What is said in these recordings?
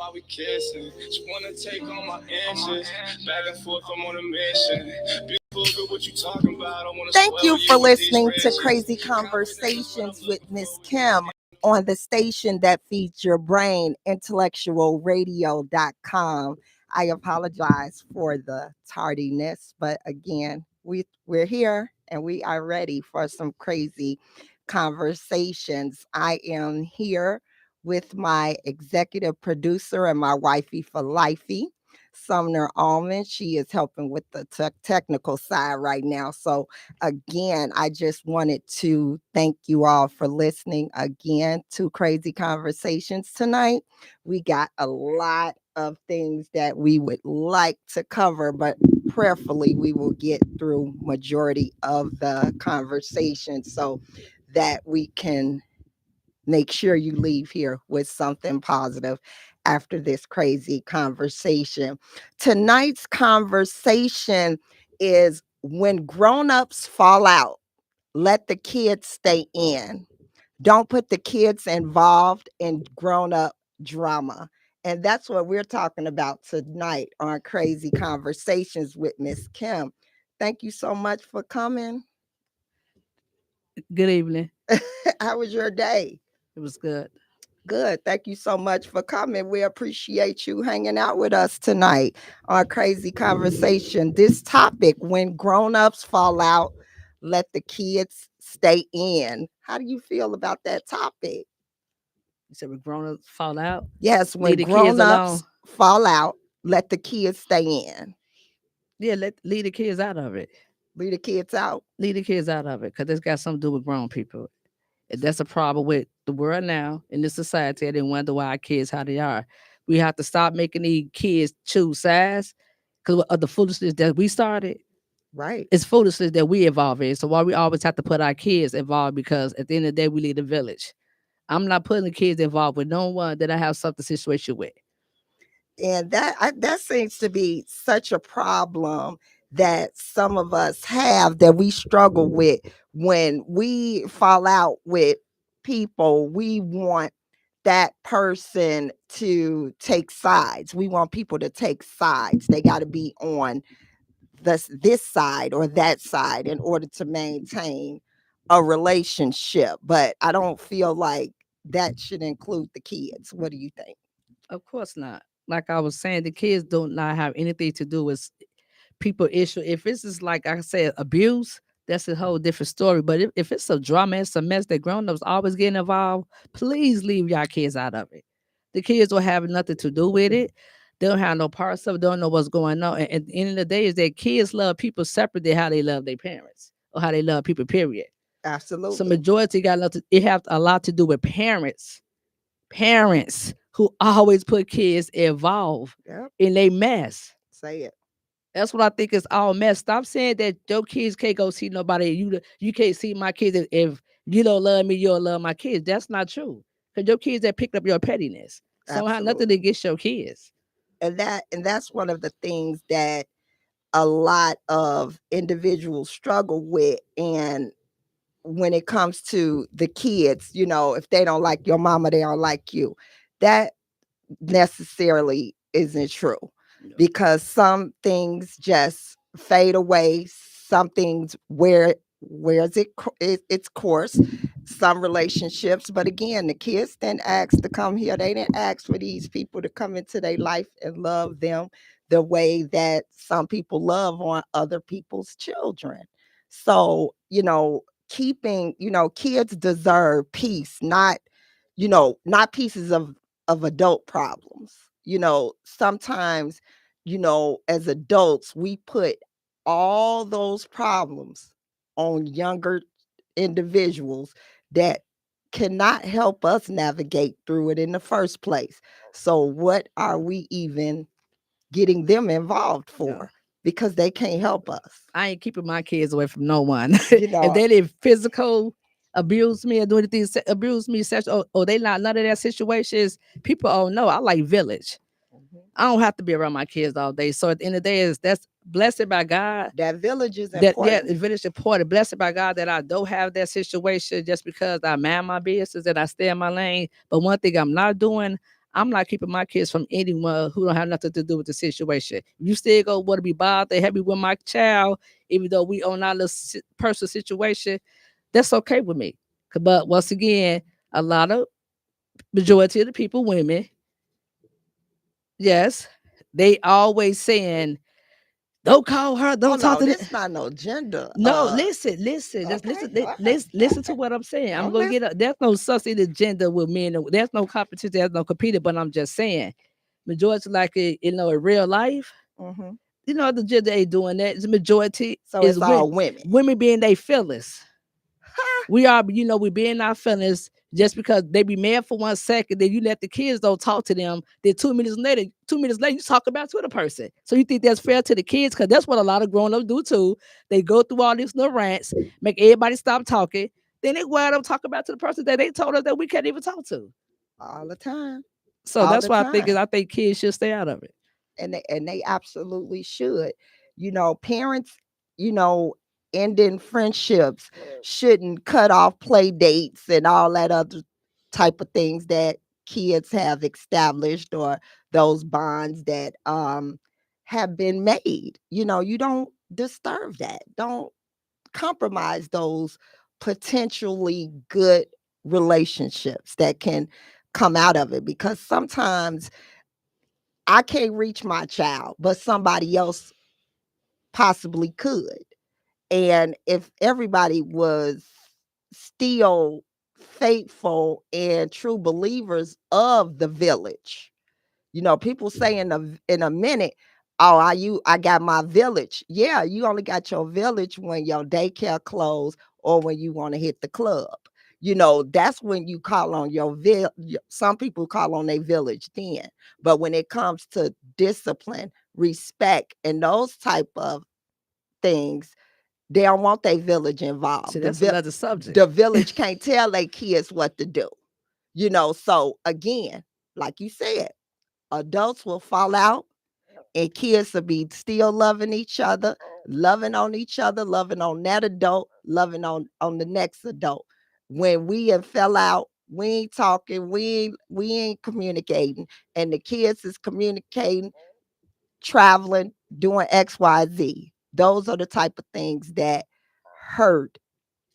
while we kissing. She wanna take all my answers. Back and forth, I'm on a mission. Beautiful, what you talking about? I wanna Thank swell you for with these listening to riches. Crazy Conversations with Miss Kim on the station that feeds your brain, IntellectualRadio.com. I apologize for the tardiness, but again, we're here and we are ready for some crazy conversations. I am here with my executive producer and my wifey for lifey, Sumner Almond. She is helping with the technical side right now. So again, I just wanted to thank you all for listening again to Crazy Conversations tonight. We got a lot of things that we would like to cover, but prayerfully we will get through majority of the conversation so that we can make sure you leave here with something positive after this crazy conversation. Tonight's conversation is when grown-ups fall out, let the kids stay in. Don't put the kids involved in grown-up drama. And that's what we're talking about tonight on Crazy Conversations with Miss Kim. Thank you so much for coming. Good evening. How was your day? It was good. Good. Thank you so much for coming. We appreciate you hanging out with us tonight on Crazy Conversation. This topic, when grown-ups fall out, let the kids stay in. How do you feel about that topic? You said when grown-ups fall out? Yes, when Leave the kids alone. grown-ups fall out, let the kids stay in. Yeah, leave the kids out of it. Leave the kids out. Leave the kids out of it because it's got something to do with grown people. And that's a problem with the world now in this society. I didn't wonder why our kids how they are. We have to stop making these kids choose sides because of the foolishness that we started. Right. It's foolishness that we involve in. So why we always have to put our kids involved, because at the end of the day, we lead the village. I'm not putting the kids involved with no one that I have something situation with. And that seems to be such a problem that some of us have, that we struggle with. When we fall out with people, we want that person to take sides. We want people to take sides. They got to be on this side or that side in order to maintain a relationship. But I don't feel like that should include the kids. What do you think? Of course not. Like I was saying, the kids do not have anything to do with people issue. If it's just like I said, abuse, that's a whole different story. But if it's a drama, it's a mess that grown-ups always getting involved, please leave y'all kids out of it. The kids don't have nothing to do with it. They don't have no parts of it, don't know what's going on. And at the end of the day, is that kids love people separate than how they love their parents or how they love people, period. Absolutely. So majority it have a lot to do with parents who always put kids involved in their mess. Say it. That's what I think is all mess. Stop saying that your kids can't go see nobody. You can't see my kids. If you don't love me, you don't love my kids. That's not true. Because your kids that picked up your pettiness. Somehow nothing against your kids. And that's one of the things that a lot of individuals struggle with. And when it comes to the kids, if they don't like your mama, they don't like you. That necessarily isn't true, because some things just fade away. Some things where's its course. Some relationships, but again, the kids didn't ask to come here. They didn't ask for these people to come into their life and love them the way that some people love on other people's children. So, keeping, kids deserve peace, not pieces of adult problems. Sometimes, as adults, we put all those problems on younger individuals that cannot help us navigate through it in the first place. So what are we even getting them involved for? Because they can't help us. I ain't keeping my kids away from no one. If they didn't physical abuse me or do anything, abuse me, sexual, or they not none of their situations, people know I like village. I don't have to be around my kids all day. So at the end of the day, that's blessed by God. That village is important. Yeah, village is important. Blessed by God that I don't have that situation just because I mind my business and I stay in my lane. But one thing I'm not doing, I'm not keeping my kids from anyone who don't have nothing to do with the situation. If you still go want to be bothered, happy with my child, even though we own our little personal situation, that's okay with me. But once again, a lot of majority of the people, women, yes, they always saying, don't call her, Oh don't talk no, to the. this not no gender. No, listen. Just Okay, listen. go ahead. Listen to what I'm saying. I'm I'm gonna get listening. up. There's no such thing as gender with men. There's no competition. There's no competing. But I'm just saying, majority like in real life, Hmm. the gender ain't doing that. The majority So is it's all women. women being they feelings. We are, we being our feelings just because they be mad for 1 second, then you let the kids don't talk to them. Then 2 minutes later, you talk about to the person. So you think that's fair to the kids? Because that's what a lot of grown ups do too. They go through all these little rants, make everybody stop talking. Then they go out and talk about to the person that they told us that we can't even talk to. All the time. So All that's the why time. I think kids should stay out of it. And they absolutely should. Parents, you know, ending friendships shouldn't cut off play dates and all that other type of things that kids have established, or those bonds that have been made. You don't disturb that. Don't compromise those potentially good relationships that can come out of it, because sometimes I can't reach my child, but somebody else possibly could. And if everybody was still faithful and true believers of the village, people say in a minute, oh, I got my village. Yeah, you only got your village when your daycare closed or when you want to hit the club. That's when you call on some people call on their village then. But when it comes to discipline, respect, and those type of things, they don't want their village See, involved. that's another subject. The village can't tell their kids what to do. So again, like you said, adults will fall out and kids will be still loving each other, loving on each other, loving on that adult, loving on the next adult. When we have fell out, we ain't talking, we ain't communicating, and the kids is communicating, traveling, doing XYZ. Those are the type of things that hurt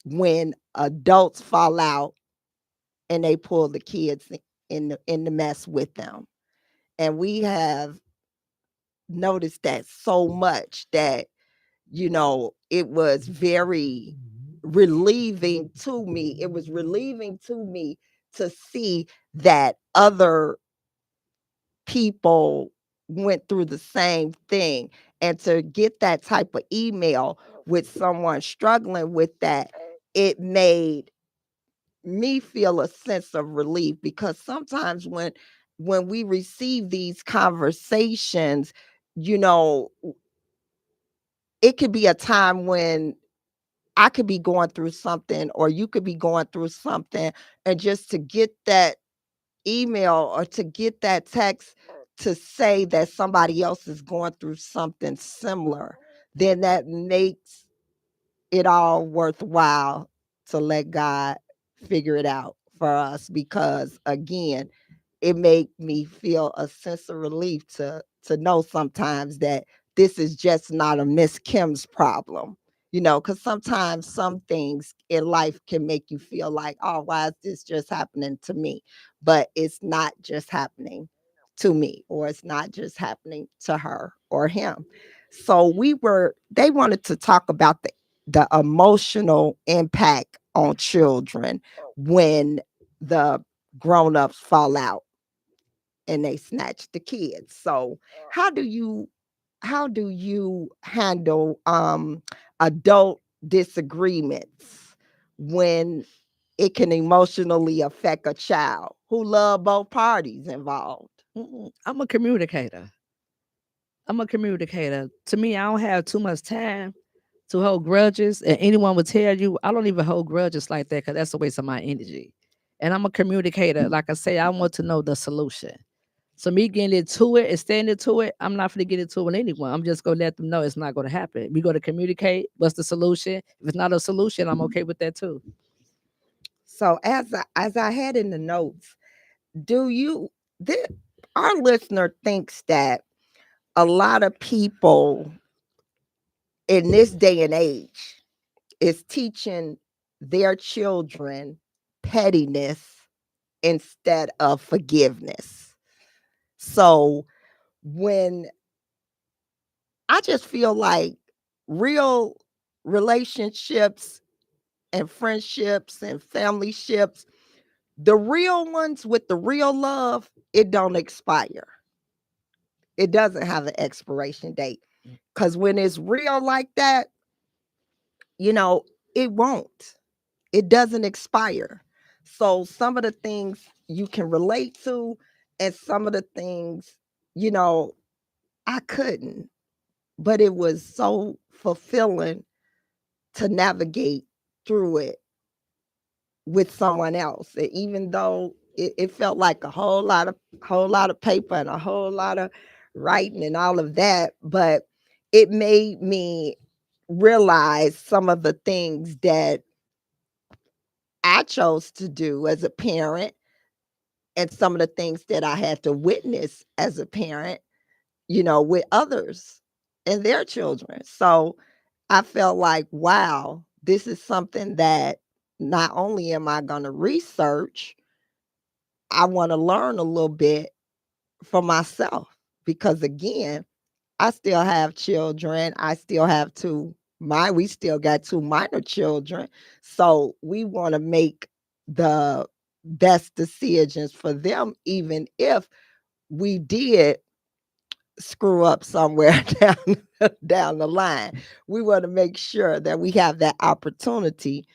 when adults fall out and they pull the kids in the mess with them. And we have noticed that so much that it was very relieving to me. It was relieving to me to see that other people went through the same thing, and to get that type of email with someone struggling with that, it made me feel a sense of relief, because sometimes when we receive these conversations, you know it could be a time when I could be going through something, or you could be going through something, and just to get that email or to get that text to say that somebody else is going through something similar, then that makes it all worthwhile to let God figure it out for us, because again, it made me feel a sense of relief to know sometimes that this is just not a Miss Kim's problem. Because sometimes some things in life can make you feel like, oh, why is this just happening to me? But it's not just happening to me, or it's not just happening to her or him. So they wanted to talk about the emotional impact on children when the grown-ups fall out and they snatch the kids. So how do you how do you handle adult disagreements when it can emotionally affect a child who love both parties involved? I'm a communicator. I'm a communicator. To me, I don't have too much time to hold grudges. And anyone would tell you, I don't even hold grudges like that because that's a waste of my energy. And I'm a communicator. Like I say, I want to know the solution. So me getting into it and staying into it, I'm not going to get into it with anyone. I'm just going to let them know it's not going to happen. We going to communicate. What's the solution? If it's not a solution, I'm okay with that too. So as I had in the notes, do you this, our listener thinks that a lot of people in this day and age is teaching their children pettiness instead of forgiveness. So when I just feel like real relationships and friendships and family ships, the real ones with the real love, it don't expire. It doesn't have an expiration date. Because when it's real like that, you know, it won't. It doesn't expire. So some of the things you can relate to, and some of the things, you know, I couldn't. But it was so fulfilling to navigate through it with someone else. And even though it felt like a whole lot of paper and a whole lot of writing and all of that, but it made me realize some of the things that I chose to do as a parent and some of the things that I had to witness as a parent, you know, with others and their children. So I felt like, wow, this is something that not only am I going to research, I want to learn a little bit for myself. Because again, I still have children. I still have we still got two minor children. So we want to make the best decisions for them, even if we did screw up somewhere down the line. We want to make sure that we have that opportunity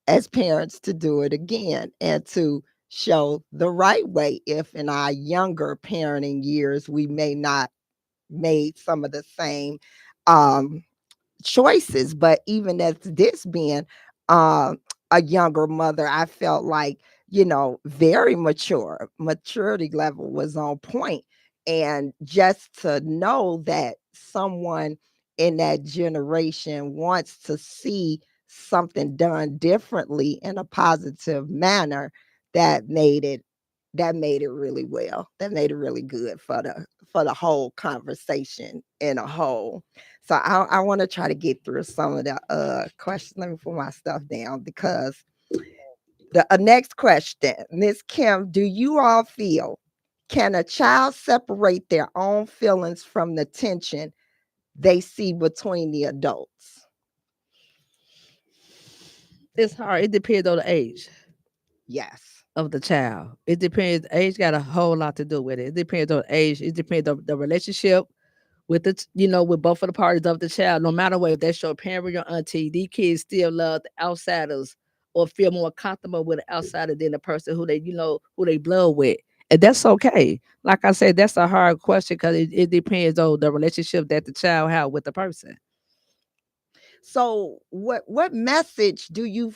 as parents to do it again and to show the right way if in our younger parenting years we may not made some of the same um choices. But even as this being um a younger mother, I felt like, you know, very maturity level was on point. And just to know that someone in that generation wants to see something done differently in a positive manner, that made it really well. That made it really good for the whole conversation in a whole. So I want to try to get through some of the questions. Let me put my stuff down because the next question, Miss Kim, do you all feel, can a child separate their own feelings from the tension they see between the adults? It's hard. It depends on the age Yes. of the child. It depends. Age got a whole lot to do with it. It depends on age. It depends on the relationship with with both of the parties of the child. No matter what, if that's your parent or your auntie, these kids still love the outsiders or feel more comfortable with the outsider than the person who who they blood with. And that's okay. Like I said, that's a hard question because it depends on the relationship that the child have with the person. So what message do you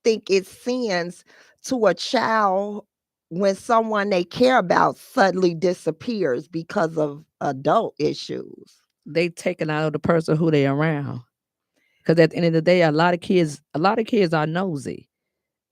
think it sends to a child when someone they care about suddenly disappears because of adult issues? They taken out of the person who they around. Because at the end of the day, a lot of kids are nosy.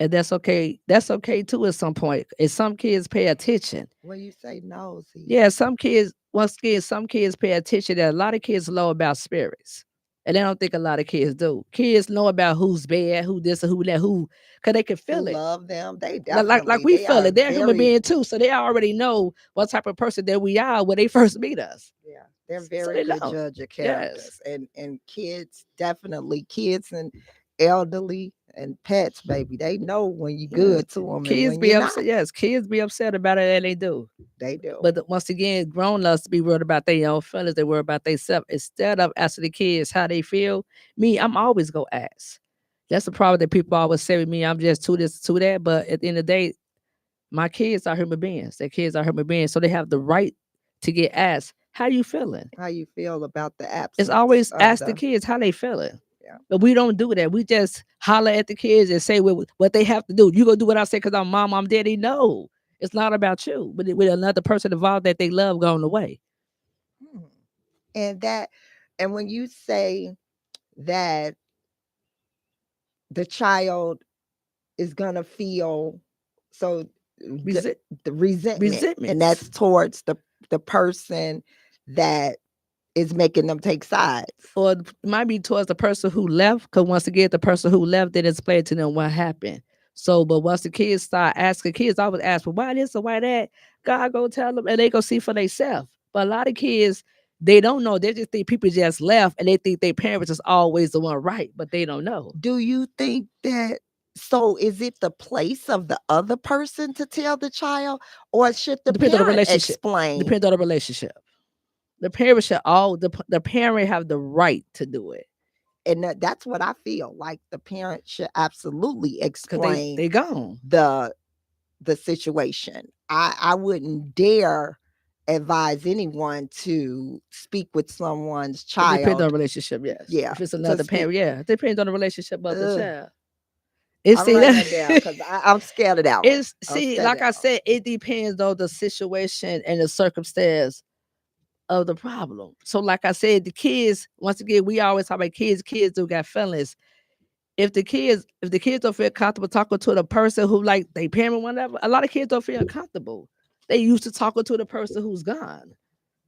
And that's okay. That's okay too at some point. And some kids pay attention. When you say nosy, Yeah, some kids, once again, some kids pay attention. That a lot of kids know about spirits. And I don't think a lot of kids do. Kids know about who's bad, who this or who that, who, because they can who feel it. love them, they Like definitely we they feel are it. They're human very, being too. So they already know what type of person that we are when they first meet us. yeah, they're So very they good know. judge of Yes. characters. And kids, definitely kids and elderly and pets, baby, they know when you're Yes. good to them and Kids when be you're not. upset. Yes, kids be upset about it and they do. They do. But once again, grown ups be worried about their own feelings. They worry about themselves instead of asking the kids how they feel. Me, I'm always gonna ask. That's the problem that people always say with me. I'm just to this, to that. But at the end of the day, my kids are human beings. Their kids are human beings, so they have the right to get asked, "How you feeling?" How you feel about the It's absence always of ask the the, kids how they feeling. yeah. But we don't do that. We just holler at the kids and say what they have to do. You gonna do what I say because I'm mom, I'm daddy. No, it's not about you. But with another person involved that they love going away. Hmm. And that, and when you say that the child is gonna feel, so the, Resi- the resentment, and resentments. that's towards the person that is making them take sides. Or it might be towards the person who left, because once again, the person who left didn't explain to them what happened. So, but once the kids start asking, kids always ask, well, why this or why that? God go tell them, and they go see for themselves. But a lot of kids, they don't know. They just think people just left, and they think their parents is always the one right, but they don't know. Do you think that? So is it the place of the other person to tell the child, or should the Depends on the parent relationship. explain? Depends on the relationship. The parent should the parent have the right to do it, And that's what I feel like. The parent should absolutely because explain they gone. the situation. I wouldn't dare advise anyone to speak with someone's It depends on child. the relationship, yes. Yeah, If it's to another speak. parent, yeah. It depends on the relationship of the Ugh. child. It's I'm see writing that down that because I'm scared of that one. it's I'm see, scared of like I that one. said, it depends on the situation and the circumstance of the problem. So, like I said, the kids, once again, we always talk about kids do got feelings. If the kids don't feel comfortable talking to the person who like they parent, whatever, a lot of kids don't feel comfortable. They used to talking to the person who's gone.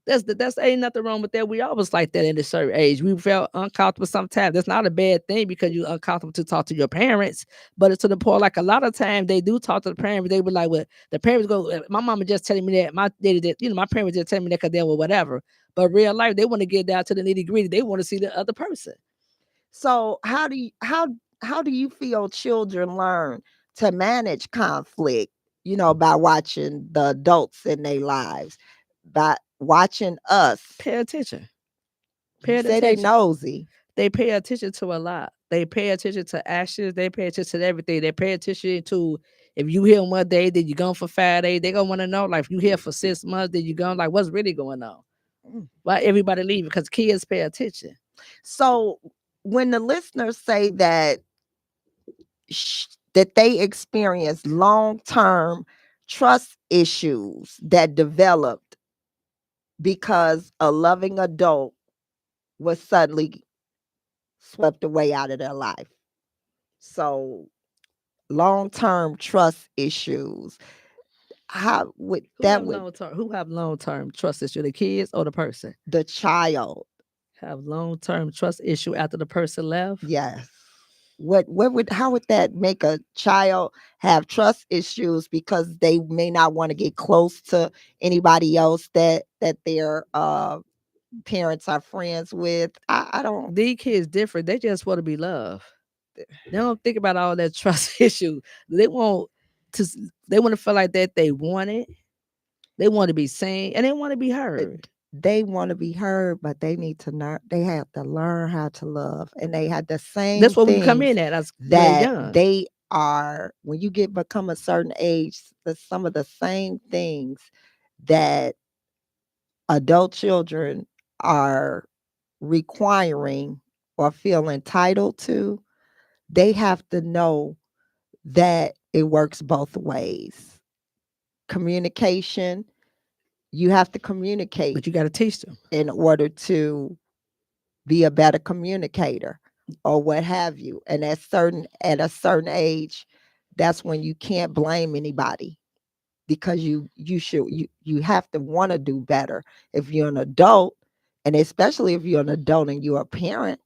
That's ain't nothing wrong with that. We always like that in a certain age. We felt uncomfortable sometimes. That's not a bad thing because you're uncomfortable to talk to your parents. But it's to the point like a lot of times they do talk to the parents. They be like, well, the parents go, my mama just telling me that, my daddy did, my parents just telling me that because they were whatever. But real life, they want to get down to the nitty gritty. They want to see the other person. So how do you feel children learn to manage conflict? By watching the adults in their lives, by watching us. Pay attention. You Pay say they attention. nosy. They pay attention to a lot. They pay attention to actions. They pay attention to everything. They pay attention to if you here 1 day, then you gone for 5 days. They gonna want to know like if you here for 6 months, then you gone like what's really going on? Mm. Why everybody leaving? Because kids pay attention. So when the listeners say that they experience long-term trust issues that developed because a loving adult was suddenly swept away out of their life. So long-term trust issues. How would Who that have would long term? Who have long term trust issue? The kids or the person? the child? Have long term trust issue after the person left. Yes. How would that make a child have trust issues because they may not want to get close to anybody else that their parents are friends with? I don't. These kids different. They just want to be loved. They don't think about all that trust issue. They want to. They want to feel like that they want it. They want to be seen and they want to be heard. They want to be heard, but they need to learn. They have to learn how to love, and they had the same That's what we come things in at as real that young. they are when you become a certain age. Some of the same things that adult children are requiring or feel entitled to. They have to know that it works both ways. Communication. You have to communicate But you got to teach them. in order to be a better communicator or what have you. And at a certain age, that's when you can't blame anybody because you have to want to do better. If you're an adult, and especially if you're an adult and you're a parent,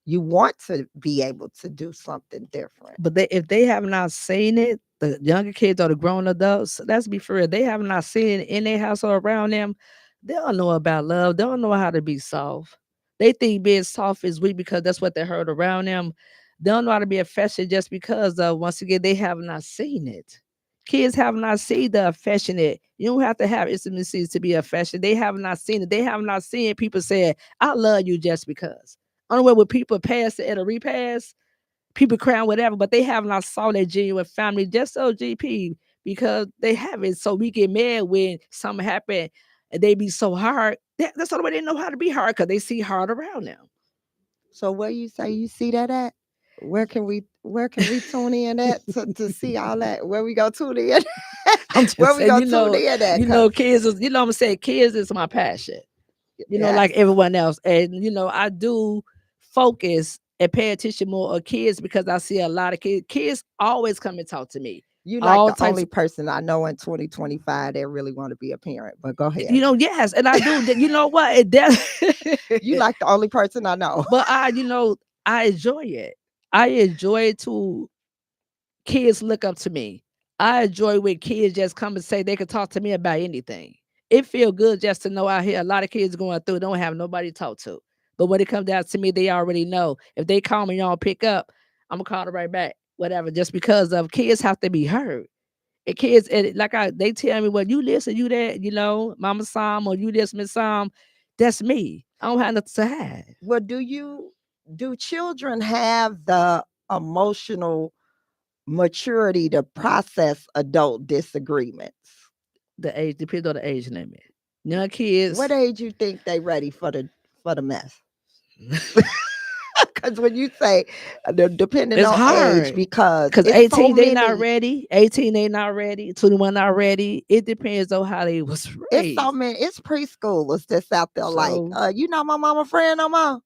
you want to be able to do something different. But if they have not seen it, the younger kids or the grown adults, let's be for real, they have not seen it in their house or around them. They don't know about love. They don't know how to be soft. They think being soft is weak because that's what they heard around them. They don't know how to be affectionate just because once again they have not seen it. Kids have not seen the affectionate. You don't have to have intimacy to be affectionate. They have not seen it. They have not seen people say, "I love you" just because. Only way when people pass it at a repass, people crying, whatever, but they have not saw that genuine family just so GP because they have it. So we get mad when something happen and they be so hard. That's the only way they know how to be hard because they see hard around them. So where you say you see that at? Where can we tune in at to see all that? Where we go tune in? I'm just Where we saying, go tune in at? kids is, I'm gonna say kids is my passion. Like Yes. everyone else. And I do focus and pay attention more on kids because I see a lot of kids. Kids always come and talk to me. You like all the types. only person I know in 2025 that really want to be a parent. But go ahead. Yes, and I do. You know what? You like the only person I know. But I enjoy it. I enjoy to kids look up to me. I enjoy when kids just come and say they can talk to me about anything. It feel good just to know out here a lot of kids going through don't have nobody to talk to. But when it comes down to me, they already know. If they call me, y'all pick up, I'm gonna call them right back. Whatever. Just because of kids have to be heard. And kids, they tell me, well, you listen, you that, Mama Sam or you this Miss Sam, that's me. I don't have nothing to hide. Well, do children have the emotional maturity to process adult disagreements? The age depends on the age limit. Young What kids, age you think they ready for the mess? Because when you say depending it's on age, hard. because Because it's so 18, they not many, ready. 18, they not ready. 21 not ready. It depends on how they was raised. it's preschoolers that's out there like, So my mama friend no more.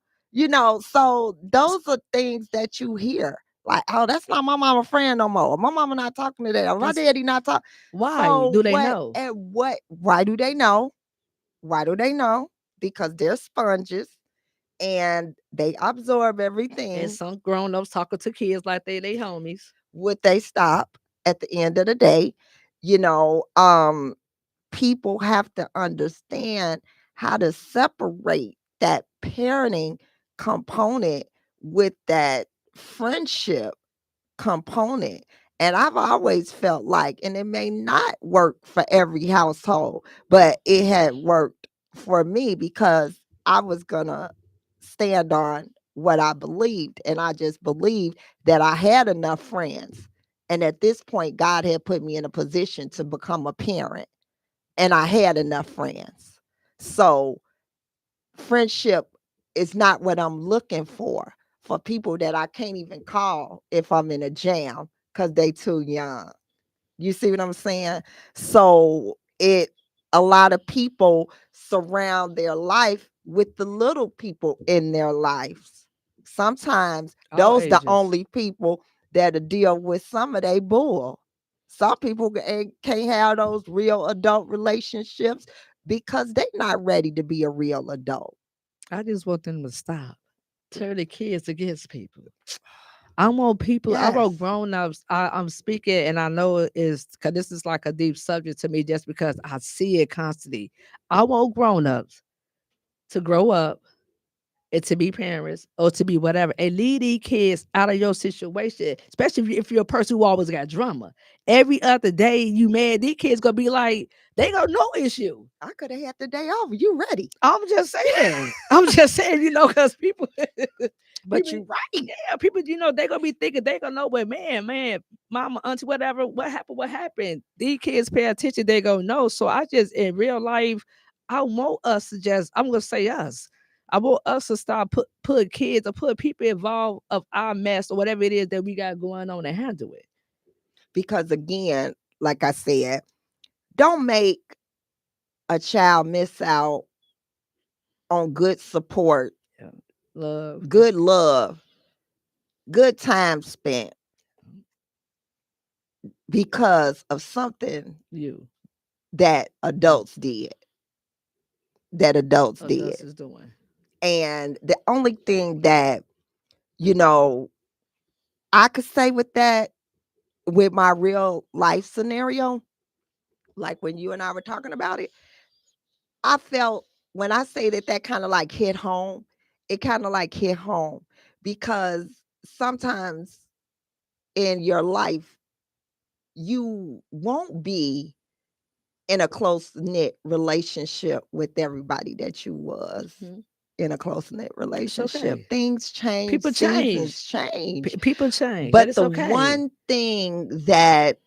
So those are things that you hear. Like, oh, that's not my mama friend no more. My mama not talking to them. My that's daddy not talking. why So do they know? why do they know? Why do they know? Because they're sponges and they absorb And everything. some grown ups talking to kids like they homies. Would they stop at the end of the day? You know, people have to understand how to separate that parenting component with that friendship component. And I've always felt like, and it may not work for every household, but it had worked for me because I was going to stand on what I believed. And I just believed that I had enough friends. And at this point, God had put me in a position to become a parent, and I had enough friends. So friendship is not what I'm looking for people that I can't even call if I'm in a jam because they too young. You see what I'm saying? So a lot of people surround their life with the little people in their lives. Sometimes All those the ages. only people that'll deal with some of their bull. Some people can't have those real adult relationships because they're not ready to be a real adult. I just want them to stop. Turn the kids against people. I want people, I Yes, wrote grown ups. I'm speaking, and I know it is because this is like a deep subject to me just because I see it constantly. I want grown ups to grow up and to be parents or to be whatever and lead these kids out of your situation, especially if you're a person who always got drama. Every other day you mad, these kids gonna be like, they got no issue. I could have had the day off. You ready? I'm just saying. I'm just saying, because people, But people, you right. yeah, people, they gonna be thinking they gonna know, but man, mama, auntie, whatever, what happened. These kids pay attention, they gonna know. So I just in real life, I want us to just, I'm gonna say us. I want us to start put kids or put people involved of our mess or whatever it is that we got going on and handle it. Because again, like I said, don't make a child miss out on good support, Yeah. Love good love, good time spent because of something you. that adults did. That adults did. Adults is doing. And the only thing that, you know, I could say with that, with my real life scenario, like when you and I were talking about it, I felt when I say that kind of like hit home, it kind of like hit home because sometimes in your life, you won't be in a close knit relationship with everybody that you was Mhm. in a close knit It's relationship. okay. Things change, People seasons change. change. People change. That But is the okay. one thing that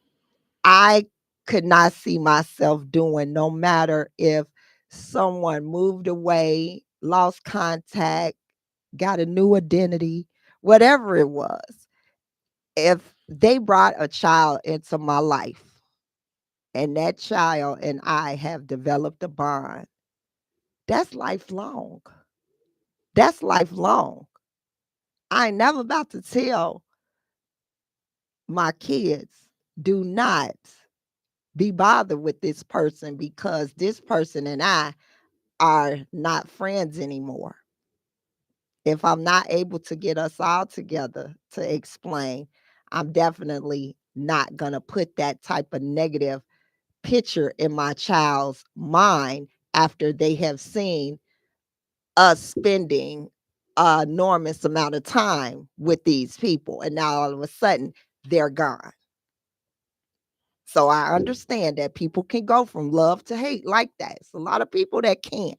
I could not see myself doing, no matter if someone moved away, lost contact, got a new identity, whatever it was, if they brought a child into my life and that child and I have developed a bond, that's lifelong. That's lifelong. I ain't never about to tell my kids do not be bothered with this person because this person and I are not friends anymore. If I'm not able to get us all together to explain, I'm definitely not going to put that type of negative picture in my child's mind after they have seen us spending an enormous amount of time with these people. And now all of a sudden they're gone. So I understand that people can go from love to hate like that. It's a lot of people that can.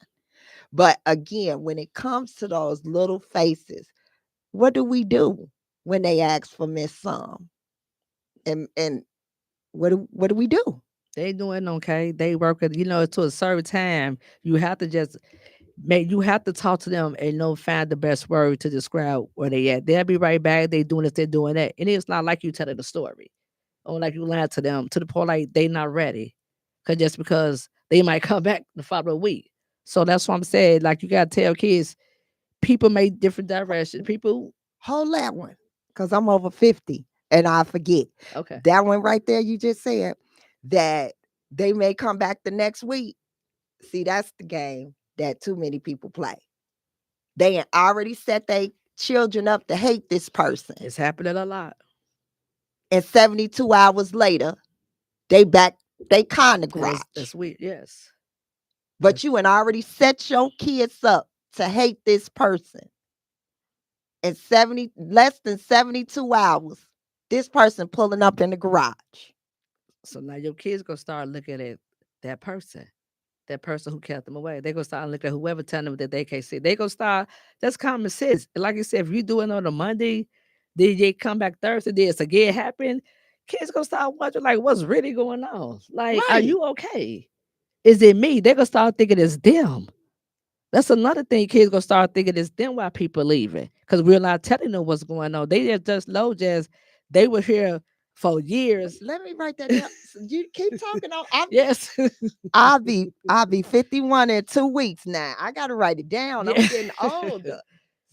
But again, when it comes to those little faces, what do we do when they ask for Miss Some? And what do we do? They doing okay. They work at, to a certain time. You have to just you have to talk to them and find the best word to describe where they at. They'll be right back. They doing this, they're doing that. And it's not like you telling the story. Or like you lying to them to the point like they not ready. Because they might come back the following week. So that's what I'm saying. Like you gotta tell kids, people make different directions. People Hold that one, because I'm over 50 and I forget. okay. That one right there you just said, that they may come back the next week. See, that's the game that too many people play. They had already set their children up to hate this person. It's happening a lot. And 72 hours later, they back they kind of garage. That's weird, yes. But you and already set your kids up to hate this person. In less than 72 hours, this person pulling up in the garage. So now your kids gonna start looking at that person who kept them away. They gonna start looking at whoever telling them that they can't see. They gonna start. That's common sense. Like you said, if you do it on a Monday, then they come back Thursday, then it's again happen. Kids gonna start wondering like, what's really going on? Like, are Right. you okay? Is it me? They gonna start thinking it's them. That's another thing. Kids gonna start thinking it's them why people leaving because we're not telling them what's going on. They just low just they were here for years. Let me write that down. You keep talking on. Yes. I'll be 51 in 2 weeks now. I gotta write it down. I'm Yeah. getting older.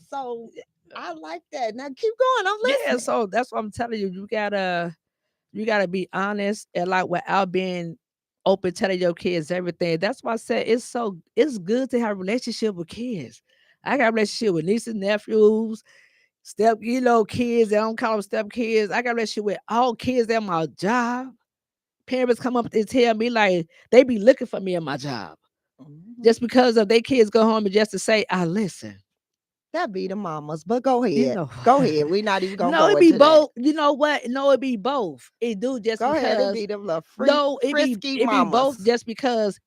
So I like that. Now keep going. I'm Yeah, listening. so that's what I'm telling you. You gotta be honest and like without being open, telling your kids everything. That's why I said it's good to have a relationship with kids. I got a relationship with nieces, nephews, kids. I don't call them step kids. I got a relationship with all kids at my job. Parents come up and tell me like they be looking for me at my job. Mhm. Just because of their kids go home and just to say, I listen. That be the mamas, but go You ahead. know. Go ahead. We're not even gonna No, go it be into that. both. You know what? No, it be both. It do just Go ahead. It because. be them little No, it be frisky it be both mamas. just because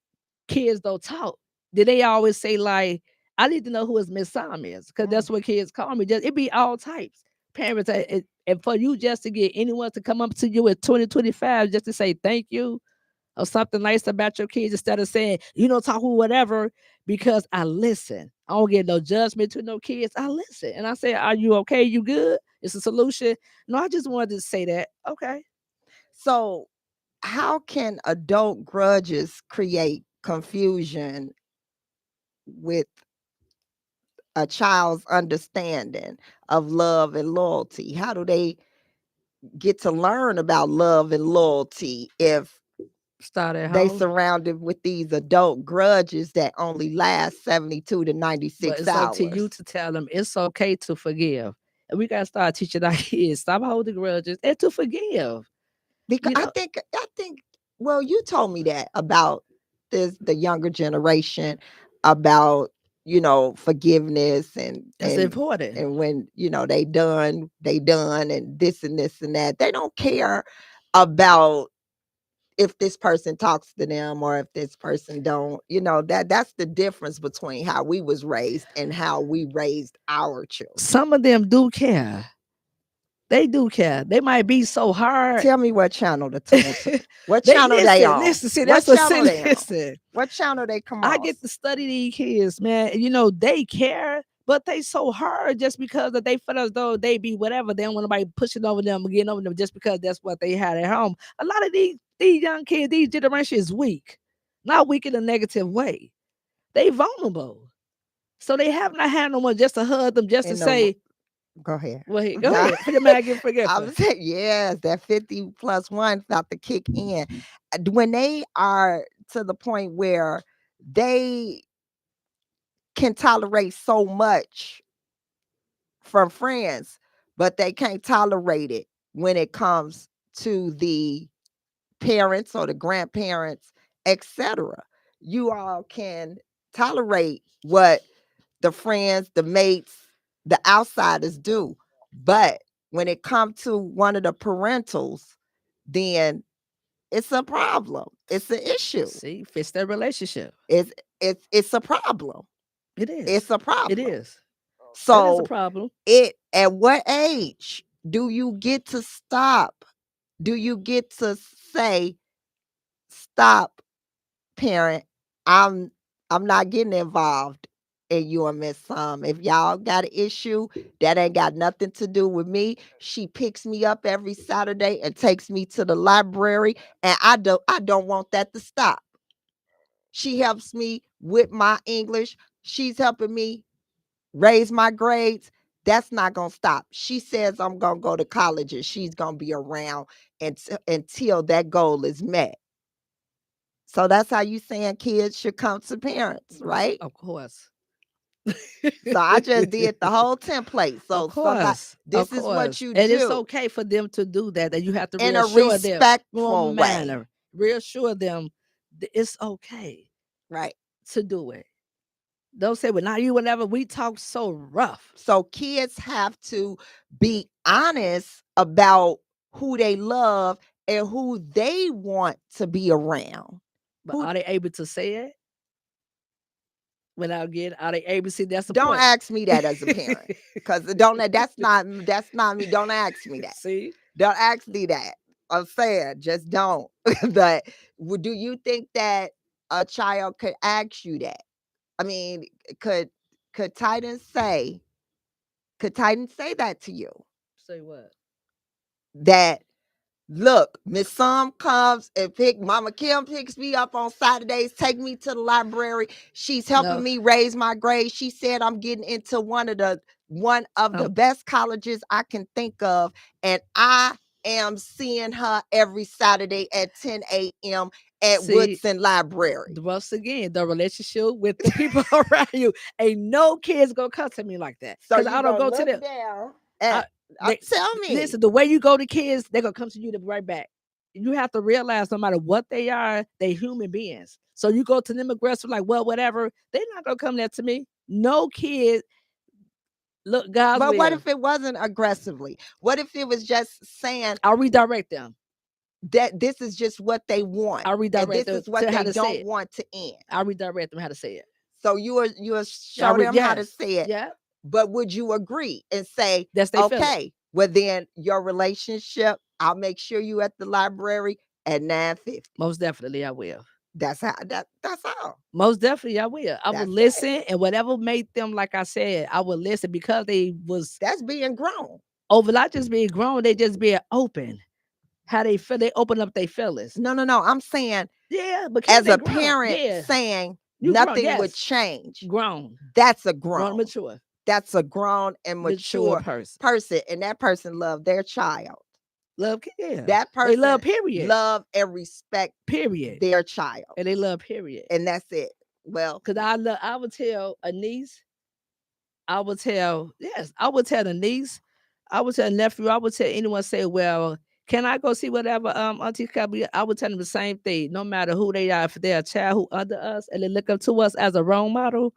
kids don't talk. Then they always say like, I need to know who his Miss Sam is because Mm. that's what kids call me. Just it be all types. Parents and for you just to get anyone to come up to you at 2025 just to say thank you or something nice about your kids instead of saying you don't talk who whatever because I listen. I don't get no judgment to no kids. I listen and I say, "Are you okay? You good? It's a solution." No, I just wanted to say that. Okay. So how can adult grudges create confusion with a child's understanding of love and loyalty? How do they get to learn about love and loyalty if Start at they home. surrounded with these adult grudges that only last 72 to But 96 it's up to you hours? to tell them it's okay to forgive. And we gotta start teaching our kids stop holding grudges and to forgive. Because You know, I think well, you told me that about the younger generation about, forgiveness and that's important. when, they done and this and that. They don't care about if this person talks to them or if this person don't. That's the difference between how we was raised and how we raised our children. Some of them do care. They do care. They might be so hard. Tell me what channel to tune to. What They channel they listen, on? listen. See, What that's what channel sin. they on? Listen, What channel they come I on? get to study these kids, man. They care, but they so hard just because that they feel as though they be whatever. They don't want nobody pushing over them or getting over them just because that's what they had at home. A lot of these young kids, these generation is weak, not weak in a negative way. They vulnerable, so they have not had no one just to hug them, just to In the say Go ahead. Well, go ahead. For your man get I forgetful. was saying, yes, that 50 plus one about to kick in. When they are to the point where they can tolerate so much from friends, but they can't tolerate it when it comes to the parents or the grandparents, etc. You all can tolerate what the friends, the mates, the outsiders do. But when it comes to one of the parentals, then it's a problem. It's an issue. See, fix that relationship. It's it's a problem. It is. It's a It problem. is. That is a So problem. it at what age do you get to stop? Do you get to say, stop, parent? I'm I'm not getting involved in you and Miss If y'all got an issue that ain't got nothing to do with me, she picks me up every Saturday and takes me to the library, and I don't want that to stop. She helps me with my English. She's helping me raise my grades. That's not gonna stop. She says I'm gonna go to college and she's gonna be around until that goal is met. So that's how you saying kids should come to parents, right? Of course. So I just did the whole template. So Of somebody, course. Of this is what course. you And it's do okay for them to do that. And you have to in a reassure them respectful from way, manner. Reassure them it's okay right? to do it. Don't say, well, now you whatever. We talk so rough. So kids have to be honest about who they love and who they want to be around. But Who are they able to say it? Without getting, are they able to see that's the don't point? ask me that as a parent, because that's not me. Don't ask me that. See? Don't ask me that. I'm saying just don't. But do you think that a child could ask you that? I mean, could could Titan say could Titan say that to you? Say what? That, look, Miss Sum comes and Mama Kim picks me up on Saturdays, take me to the library. She's helping No. me raise my grades. She said I'm getting into one of the best colleges I can think of, and I am seeing her every Saturday at 10 a.m. at See, Woodson Library. once again, the relationship with the people around you. Ain't no kids gonna come to me like that. So Because you I don't gonna go to look them. down I, they, tell me. listen, the way you go to kids, they're gonna come to you right back. You have to realize no matter what they are, they human beings. So you go to them aggressive, like, well, whatever, they're not gonna come there to me. No kid, look, God's But what will. if it wasn't aggressively? What if it was just saying, I'll redirect them. that this is just what they want, I'll and redirect this them is what to how they to say don't it. want to end? I'll redirect them how to say it. So you are show them how to Yes. say it. Yeah. But would you agree and say, That's they feel it. okay, well then your relationship, I'll make sure you at the library at 9:50. Most definitely I will. That's all. Most definitely I will. I will That's it. listen, and whatever made them, like I said, I will listen because they was That's being grown. over, not just being grown, they just being open. How they feel, they open up their feelings. No. I'm saying, Yeah, but as they a grown. parent Yeah. saying You grown, nothing would yes. change. Grown. That's a Grown, grown. mature. That's a grown and mature person, and that person loved their child. Love, yeah. That They love, person period. love and respect Period. their child, And they love, period. and that's it. Well, Because I would tell a niece, I would tell, yes, I would tell the niece, I would tell a nephew, I would tell anyone, say, well, can I go see whatever Auntie Cubby? I would tell them the same thing, no matter who they are. If they're a child who under us and they look up to us as a role model,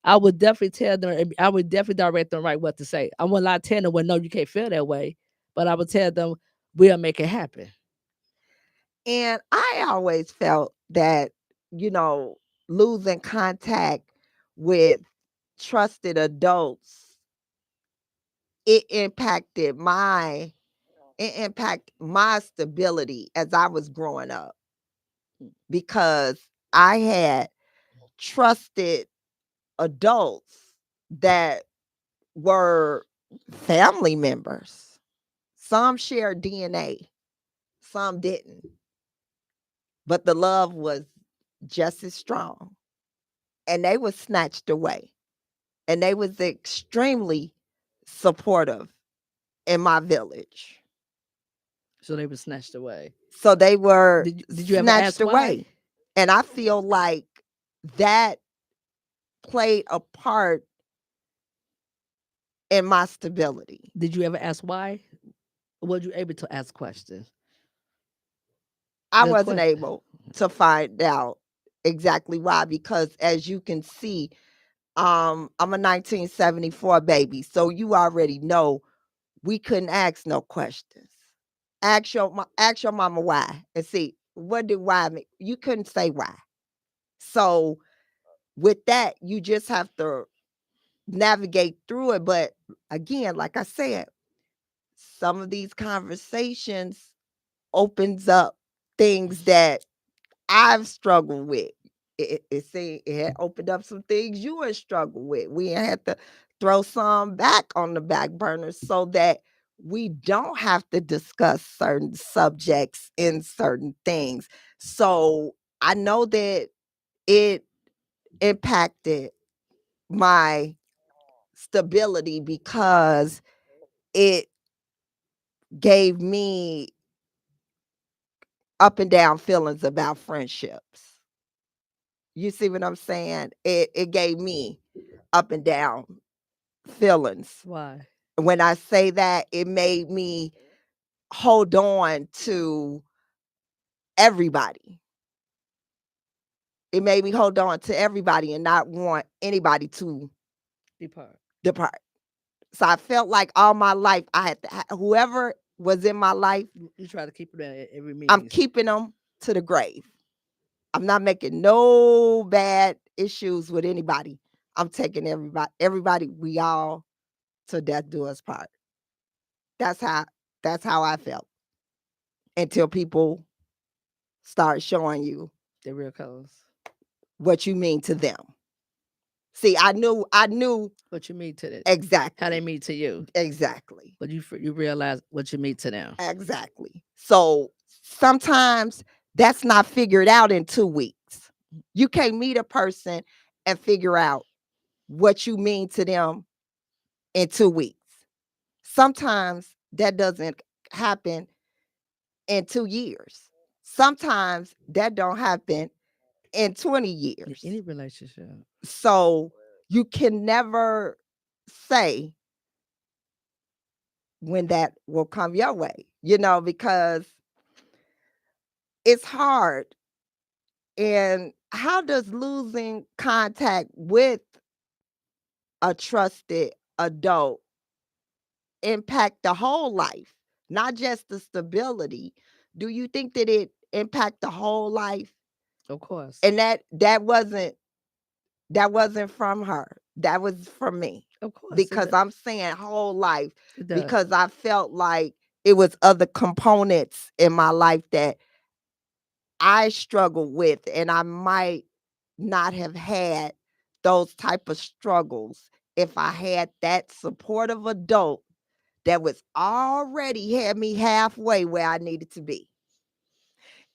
I would definitely tell them, I would definitely direct them right what to say. I would not tell them, well, no, you can't feel that way. But I would tell them, we'll make it happen. and I always felt that, losing contact with trusted adults, it impacted my stability as I was growing up, because I had trusted adults that were family members. Some shared DNA, some didn't. But the love was just as strong. And they was snatched away. And they was extremely supportive in my village. So they were snatched away. So they were Did you ever snatched ask why? away. And I feel like that played a part in my stability. Did you ever ask why? Were you able to ask questions? I The wasn't question. able to find out exactly why, because as you can see, I'm a 1974 baby. So you already know we couldn't ask no questions. Ask your mama why and see what did why mean. You couldn't say why. So with that, you just have to navigate through it. But again, like I said, some of these conversations opens up things that I've struggled with. It had opened up some things you had struggled with. We had to throw some back on the back burner so that we don't have to discuss certain subjects in certain things. So I know that it impacted my stability because it gave me up and down feelings about friendships. You see what I'm saying? It gave me up and down feelings. Why? When I say that, it made me hold on to everybody. It made me hold on to everybody and not want anybody to Depart. depart. So I felt like all my life I had to whoever was in my life, You try to keep it at every I'm meeting. keeping them to the grave. I'm not making no bad issues with anybody. I'm taking everybody, we all to death do us part. That's how that's how I felt until people start showing you The real colors. what you mean to them. See, I knew What you mean to them. exactly. How they mean to you. Exactly. But you realize what you mean to them. Exactly. So sometimes that's not figured out in 2 weeks. You can't meet a person and figure out what you mean to them in 2 weeks. Sometimes that doesn't happen in 2 years. Sometimes that don't happen in 20 years. Any relationship. So you can never say when that will come your way, because it's hard. And how does losing contact with a trusted adult impact the whole life, not just the stability? Do you think that it impact the whole life? Of course. And that wasn't from her. That was from me. Of course. Because I'm saying whole life, It does. because I felt like it was other components in my life that I struggled with, and I might not have had those type of struggles if I had that supportive adult that was already had me halfway where I needed to be.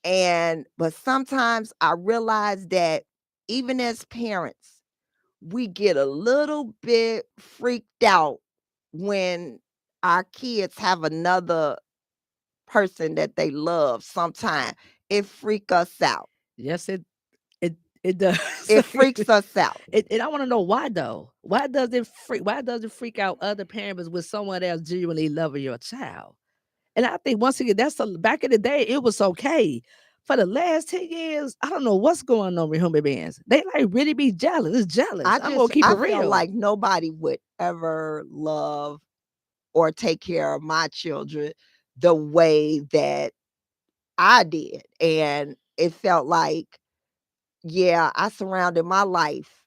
But sometimes I realize that even as parents, we get a little bit freaked out when our kids have another person that they love. Sometimes it freaks us out. Yes, it does. It freaks us out. And I want to know why though. Why does it freak out other parents with someone else genuinely loving your child? And I think once again, back in the day, it was okay. For the last 10 years, I don't know what's going on with human beings. They like really be jealous. It's jealous. I'm gonna keep it I real. feel like nobody would ever love or take care of my children the way that I did. And it felt like, yeah, I surrounded my life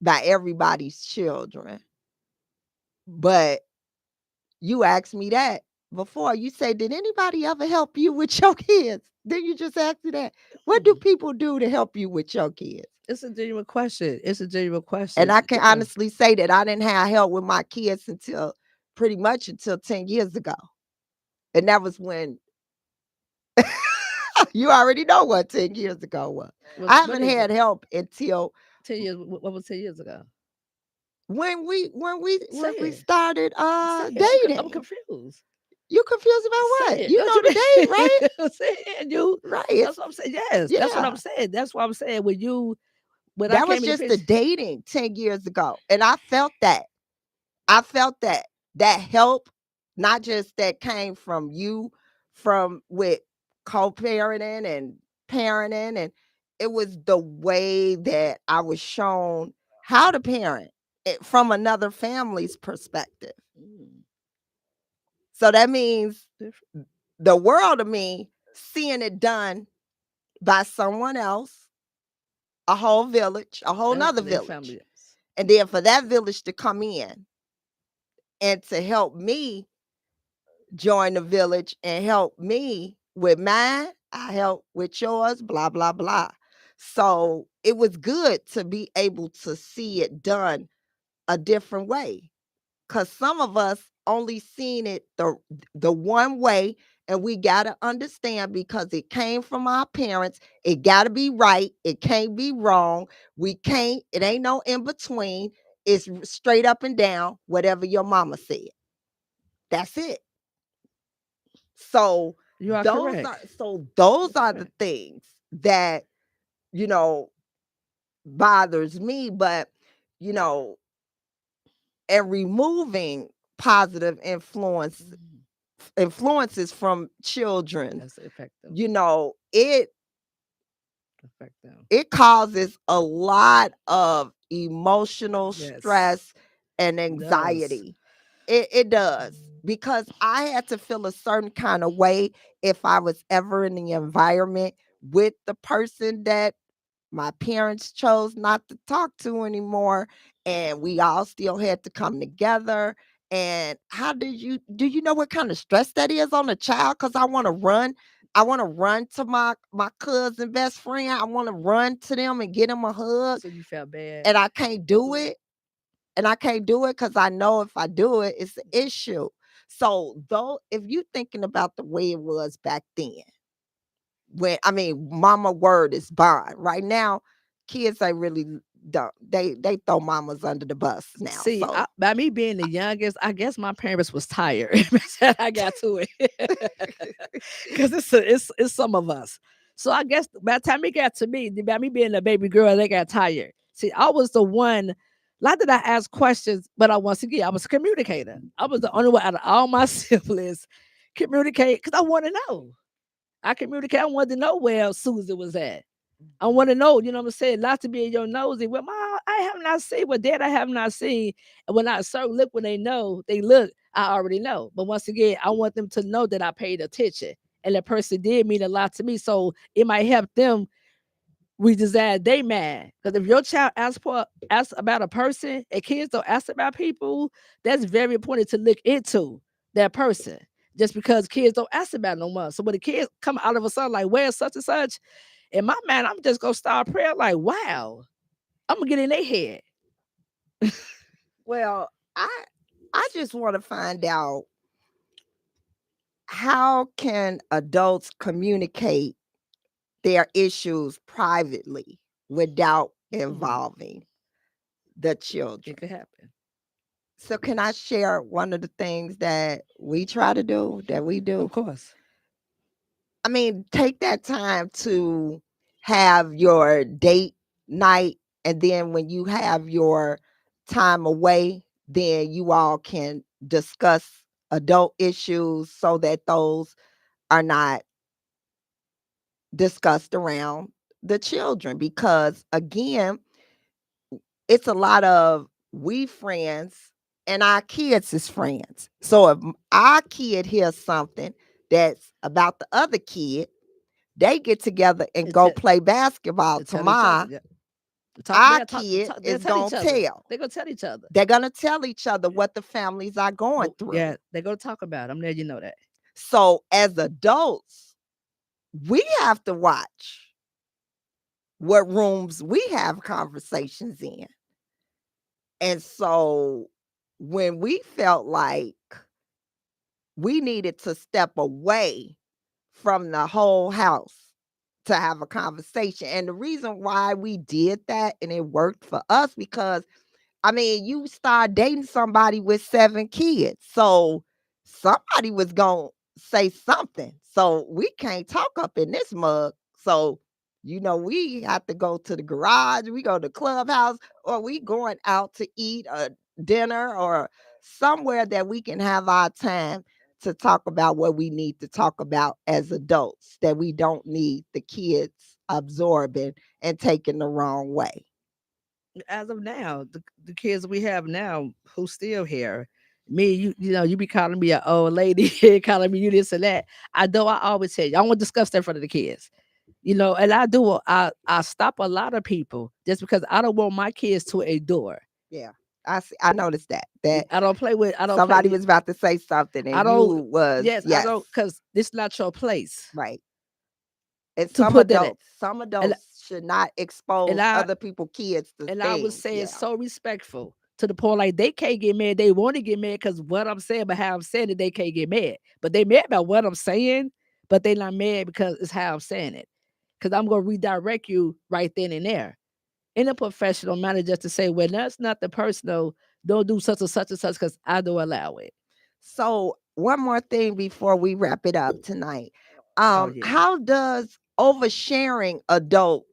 by everybody's children. But you asked me that before. You say, did anybody ever help you with your kids? Then you just asked me that. What do people do to help you with your kids? It's a genuine question. It's a genuine question. And I can Yeah. honestly say that I didn't have help with my kids until pretty much until 10 years ago. And that was when you already know what 10 years ago was. I What haven't is had it? help until 10 years. What was 10 years ago? Say when we it. started Say it. I'm dating. confused. You confused about Say what? it. You What know you the date, right? mean? Say it. You. Right. That's what I'm saying. Yes, that's what Yeah. I'm saying. That's what I'm saying. When I That was came in the just the picture, dating 10 years ago. And I felt that. I felt that help, not just that came from you, from with co-parenting and parenting, and it was the way that I was shown how to parent it from another family's perspective. mm, So that means different. the world of me seeing it done by someone else, a whole village, a whole nother Their village. family. And then for that village to come in and to help me join the village and help me with mine, I help with yours, blah, blah, blah. So it was good to be able to see it done a different way. Cause some of us only seen it the one way, and we gotta understand because it came from our parents. It gotta be right. It can't be wrong. We can't. It ain't no in between. It's straight up and down. Whatever your mama said. That's it. So You are correct. those You're are the correct. things that you know bothers me. But you know, and removing positive Mm, influences from children, that's effective. you know, it Affect them. it causes a lot of emotional Yes, stress and it does. anxiety. It does, because I had to feel a certain kind of way if I was ever in the environment with the person that my parents chose not to talk to anymore, and we all still had to come together. And how do you know what kind of stress that is on a child? Because I want to run to my cousin best friend. I want to run to them and get them a hug, So you felt bad. and I can't do it. And I can't do it because I know if I do it, it's an issue. So though, if you thinking about the way it was back then, when I mean, mama word is bond. Right now, kids they really don't. They throw mamas under the bus now. See, So by me being the youngest, I guess my parents was tired. I got to it because it's some of us. So I guess by the time it got to me, by me being a baby girl, they got tired. See, I was the one. Not that I asked questions, but once again, I was a communicator. I was the only one out of all my siblings communicate because I want to know. I communicate. I wanted to know where Susan was at. I want to know, you know what I'm saying? Not to be in your nosy. Well, mom, I have not seen. Well, dad, I have not seen. And when I certain look, when they know, they look, I already know. But once again, I want them to know that I paid attention. And that person did mean a lot to me. So it might help them redesign they mind. Because if your child asks about a person and kids don't ask about people, that's very important to look into that person. Just because kids don't ask about no more. So when the kids come out of a sudden like, where's such and such? In my mind, I'm just gonna start praying like, wow, I'm gonna get in their head. well, I just want to find out how can adults communicate their issues privately without Mm, involving the it children. could happen. So can I share one of the things that we try to do that we Of do? course. I mean, take that time to have your date night, and then when you have your time away, then you all can discuss adult issues so that those are not discussed around the children. Because again, it's a lot of we friends and our kids is friends. So if our kid hears something that's about the other kid, they get together and They go tell, play basketball they tell each other. tomorrow. Yeah. Talk Our bad. kid They'll is tell gonna each other. tell. They're gonna tell each other. They're gonna tell each other what the families are going through. Yeah, they're gonna talk about it. I'm letting you know that. So as adults, we have to watch what rooms we have conversations in. And so when we felt like we needed to step away from the whole house to have a conversation. And the reason why we did that and it worked for us because I mean, you start dating somebody with 7 kids. So somebody was going to say something. So we can't talk up in this mug. So, we have to go to the garage, we go to the clubhouse, or we going out to eat a dinner or somewhere that we can have our time to talk about what we need to talk about as adults, that we don't need the kids absorbing and taking the wrong way. As of now, the kids we have now who still here, me, you be calling me an old lady, calling me you this and that. I always say I won't discuss that in front of the kids. And I stop a lot of people just because I don't want my kids to endure. Yeah. I noticed that I don't play somebody was about to say something I and you don't was yes, I yes, don't because this not your place right. And to some put that in. adults, some And adults should not and expose I other people kids to and I would things. say it's Yeah. so respectful to the point like they can't get mad. They want to get mad because what I'm saying, but how I'm saying it, they can't get mad. But they mad about what I'm saying, but they not mad because it's how I'm saying it. Because I'm gonna redirect you right then and there in a professional manner, just to say, well, that's not the personal. Don't do such and such and such because I don't allow it. So one more thing before we wrap it up tonight. Oh yeah, How does oversharing adult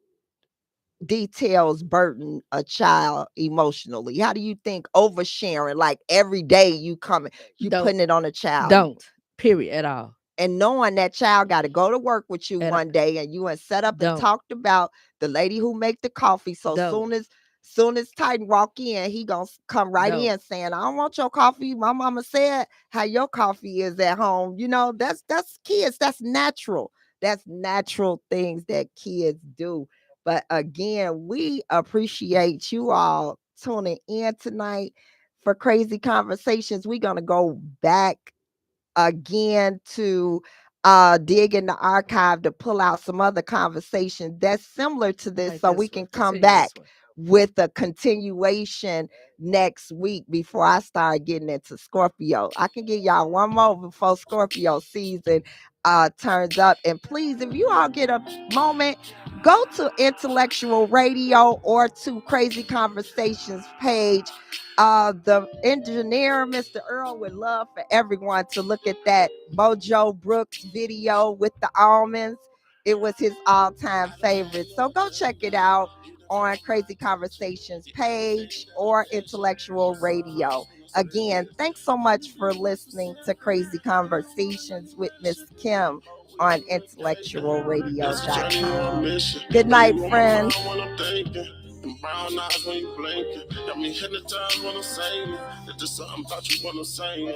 details burden a child emotionally? How do you think oversharing, like every day you don't putting it on a child, don't period at all. and knowing that child got to go to work with you And one day, and you and set up and don't talked about the lady who make the coffee. So don't soon as Titan walk in, he gonna come right don't in saying, "I don't want your coffee. My mama said how your coffee is at home." That's kids. That's natural. That's natural things that kids do. But again, we appreciate you all tuning in tonight for Crazy Conversations. We're gonna go back again to dig in the archive to pull out some other conversations that's similar to this, like so we this one. can come Continue back this one. with a continuation next week before I start getting into Scorpio. I can give y'all one more before Scorpio season turns up. And please, if you all get a moment, go to Intellectual Radio or to Crazy Conversations page. The engineer, Mr. Earl, would love for everyone to look at that Mojo Brooks video with the almonds. It was his all-time favorite. So go check it out on Crazy Conversations page or Intellectual Radio. Again, thanks so much for listening to Crazy Conversations with Miss Kim on intellectualradio.com. Good night, friends. Brown eyes when you blinking, got me hypnotized when I'm saying it. There's just something about you when I'm saying it.